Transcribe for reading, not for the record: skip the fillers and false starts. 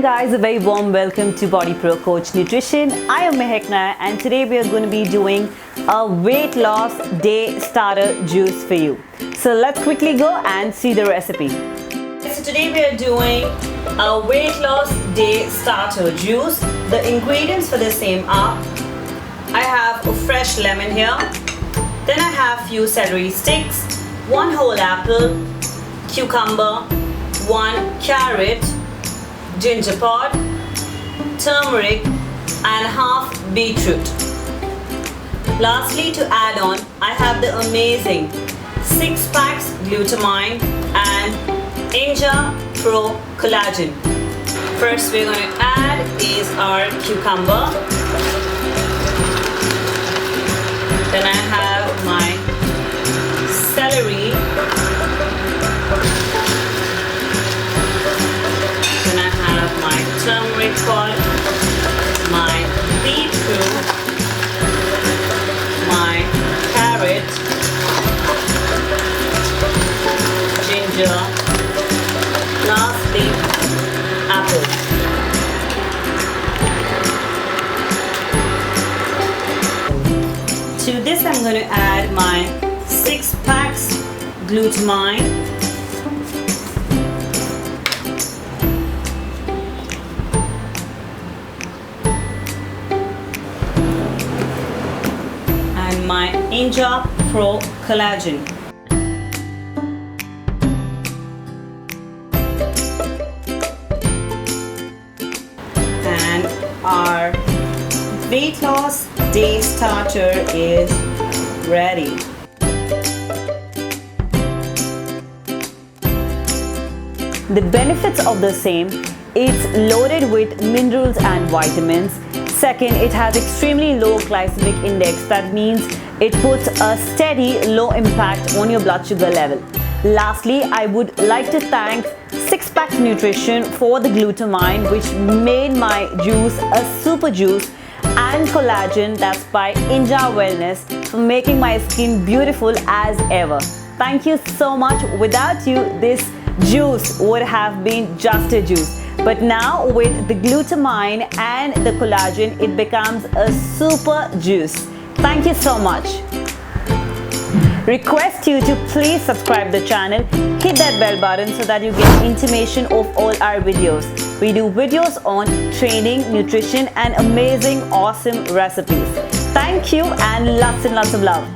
Hi guys, a very warm welcome to BodyProCoach Nutrition. I am Maahek Nair and today we are going to be doing a weight loss day starter juice for you. So let's quickly go and see the recipe. So today we are doing a weight loss day starter juice. The ingredients for the same are, I have a fresh lemon here, then I have few celery sticks, 1 whole apple, cucumber, 1 carrot, ginger pod, turmeric and half beetroot. Lastly, to add on, I have the amazing 6 packs glutamine and Inja Pro Collagen. First we're going to add is our cucumber. Then I have my celery. Then I have my turmeric pod, my beetroot, my carrot, ginger, lastly apple. To this I'm going to add my 6 packs glutamine. And my Inja Pro Collagen. And our weight loss day starter is ready. The benefits of the same: it's loaded with minerals and vitamins. Second, it has extremely low glycemic index. That means it puts a steady low impact on your blood sugar level. Lastly, I would like to thank 6 Pack Nutrition for the glutamine, which made my juice a super juice, and collagen, that's by Inja Wellness, for making my skin beautiful as ever. Thank you so much. Without you, this juice would have been just a juice. But now with the glutamine and the collagen, it becomes a super juice. Thank you so much. Request you to please subscribe the channel, hit that bell button so that you get intimation of all our videos. We do videos on training, nutrition and amazing awesome recipes. Thank you and lots of love.